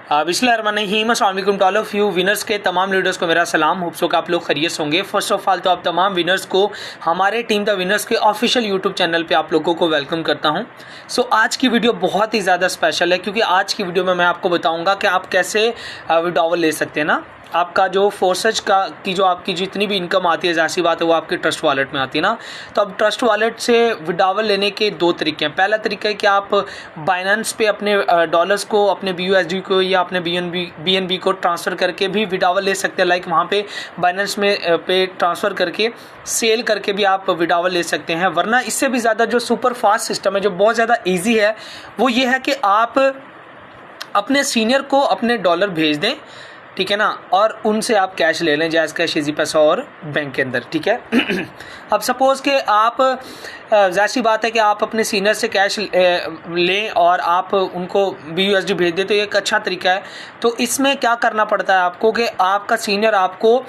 बिस्मिल्लाहिर्रहमानिर्रहीम, अस्सलाम वालेकुम to all of you winners के तमाम लीडर्स को मेरा सलाम। होप सो कि आप लोग खैरियत होंगे। फर्स्ट ऑफ ऑल तो आप तमाम विनर्स को हमारे टीम द विनर्स के ऑफिशियल यूट्यूब चैनल पे आप लोगों को वेलकम करता हूं। आज की वीडियो बहुत ही ज़्यादा स्पेशल है क्योंकि आज की वीडियो में मैं आपको बताऊंगा कि आप कैसे विड्रॉवल ले सकते हैं ना। आपका जो फोर्सेज की जो आपकी जितनी भी इनकम आती है, ज़ाहिर बात है वो आपके ट्रस्ट वॉलेट में आती है ना। तो अब ट्रस्ट वॉलेट से विड्रॉवल लेने के दो तरीके हैं। पहला तरीका है कि आप बाइनेंस पे अपने डॉलर्स को, अपने BUSD को या अपने BNB को ट्रांसफ़र करके भी विड्रॉवल ले सकते हैं। लाइक वहाँ पे बाइनेंस में पे ट्रांसफ़र करके सेल करके भी आप विड्रॉवल ले सकते हैं। वरना इससे भी ज़्यादा जो सुपर फास्ट सिस्टम है, जो बहुत ज़्यादा ईजी है, वो ये है कि आप अपने सीनियर को अपने डॉलर भेज दें, ठीक है ना, और उनसे आप कैश ले लें, जैज़ कैश, इजी पैसा और बैंक के अंदर, ठीक है। अब सपोज़ कि आप ज़ाहिर सी बात है कि आप अपने सीनियर से कैश लें और आप उनको BUSD भेज दें, तो ये एक अच्छा तरीका है। तो इसमें क्या करना पड़ता है आपको कि आपका सीनियर आपको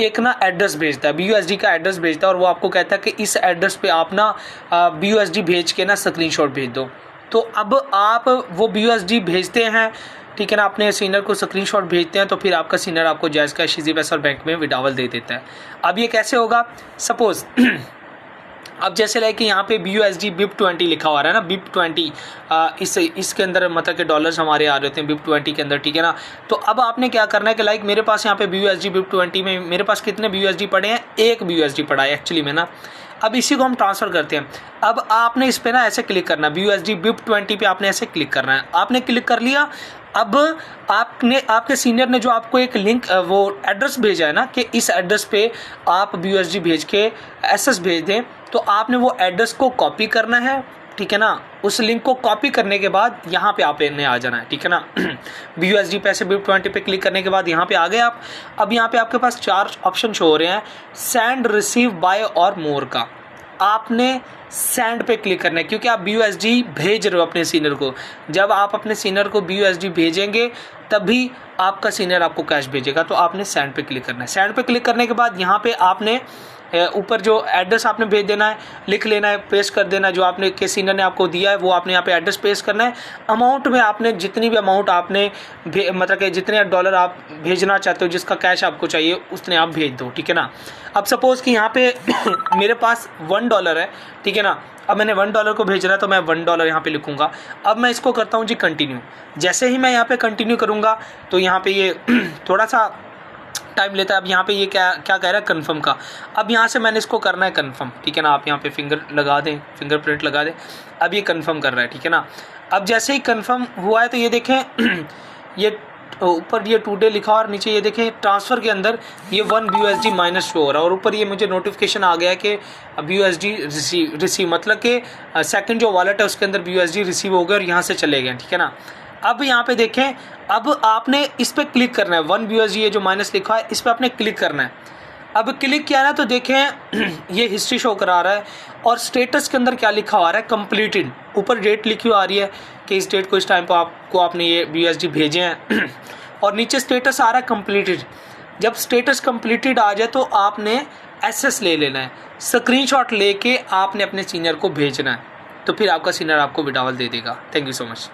एक ना एड्रेस भेजता है, BUSD का एड्रेस भेजता है, और वो आपको कहता है कि इस एड्रेस पे आप ना BUSD भेज के ना स्क्रीनशॉट भेज दो। तो अब आप वो BUSD भेजते हैं, ठीक है ना, अपने सीनियर को स्क्रीनशॉट भेजते हैं, तो फिर आपका सीनियर आपको जायज़ कैश, इजी पैसा और बैंक में विड्रॉवल दे देता है। अब ये कैसे होगा? सपोज़ अब जैसे लाइक कि यहाँ पे BUSD BIP20 लिखा हुआ है ना, BIP20 इसके अंदर मतलब कि डॉलर्स हमारे आ रहे होते हैं BIP20 के अंदर, ठीक है ना। तो अब आपने क्या करना है कि लाइक मेरे पास यहाँ पे BUSD BIP20 में मेरे पास कितने BUSD पड़े हैं? एक BUSD पड़ा है एक्चुअली में ना। अब इसी को हम ट्रांसफ़र करते हैं। अब आपने इस पर ना ऐसे क्लिक करना है, BUSD BIP20 पे आपने ऐसे क्लिक करना है। आपने क्लिक कर लिया। अब आपके सीनियर ने जो आपको एक लिंक वो एड्रेस भेजा है ना कि इस एड्रेस पे आप BUSD भेज के SS भेज दें, तो आपने वो एड्रेस को कॉपी करना है, ठीक है ना। उस लिंक को कॉपी करने के बाद यहाँ पे आपने आ जाना है, ठीक है ना। BUSD पैसे BIP20 पे क्लिक करने के बाद यहाँ पे आ गए आप। अब यहाँ पे आपके पास 4 ऑप्शन शो हो रहे हैं, सेंड, रिसीव, बाय और मोर का। आपने सेंड पे क्लिक करना है क्योंकि आप BUSD भेज रहे हो अपने सीनियर को। जब आप अपने सीनियर को BUSD भेजेंगे तभी आपका सीनियर आपको कैश भेजेगा। तो आपने सेंड पे क्लिक करना है। सेंड पे क्लिक करने के बाद यहाँ पे आपने ऊपर जो एड्रेस आपने भेज देना है, लिख लेना है, पेस्ट कर देना है। जो आपने के सीनियर ने आपको दिया है वो आपने यहाँ पे एड्रेस पेस्ट करना है। अमाउंट में आपने जितनी भी अमाउंट आपने मतलब कि जितने डॉलर आप भेजना चाहते हो, जिसका कैश आपको चाहिए, उतने आप भेज दो, ठीक है ना। अब सपोज़ कि यहाँ पे मेरे पास $1 है, ठीक है ना। अब मैंने $1 को भेजना है तो मैं $1 यहाँ पे लिखूँगा। अब मैं इसको करता हूँ जी कंटिन्यू। जैसे ही मैं यहाँ पे कंटिन्यू करूँगा तो यहाँ पे ये थोड़ा सा टाइम लेता है। अब यहाँ पे ये क्या कह रहा है? कन्फर्म का। अब यहाँ से मैंने इसको करना है कन्फर्म, ठीक है ना। आप यहाँ पे फिंगरप्रिंट लगा दें। अब ये कन्फर्म कर रहा है, ठीक है ना। अब जैसे ही कन्फर्म हुआ है तो ये देखें ये ऊपर ये टुडे लिखा और नीचे ये देखें ट्रांसफ़र के अंदर ये 1 BUSD माइनस शो हो रहा है, और ऊपर ये मुझे नोटिफिकेशन आ गया है कि BUSD रिसीव मतलब कि सेकंड जो वॉलेट है उसके अंदर BUSD रिसीव हो गए और यहाँ से चले गए, ठीक है ना। अब यहाँ पे देखें, अब आपने इस पर क्लिक करना है, 1 BUSD ये जो माइनस लिखा है इस पर आपने क्लिक करना है। अब क्लिक किया ना तो देखें ये हिस्ट्री शो करा रहा है और स्टेटस के अंदर क्या लिखा हुआ है? कंप्लीटेड। ऊपर डेट लिखी हुई आ रही है कि इस डेट को इस टाइम पर आपने ये BUSD भेजे हैं और नीचे स्टेटस आ रहा है कंप्लीटेड। जब स्टेटस कंप्लीटेड आ जाए तो आपने SS ले लेना है, स्क्रीनशॉट लेके आपने अपने सीनियर को भेजना है, तो फिर आपका सीनियर आपको विड्रॉवल दे देगा। Thank you so much.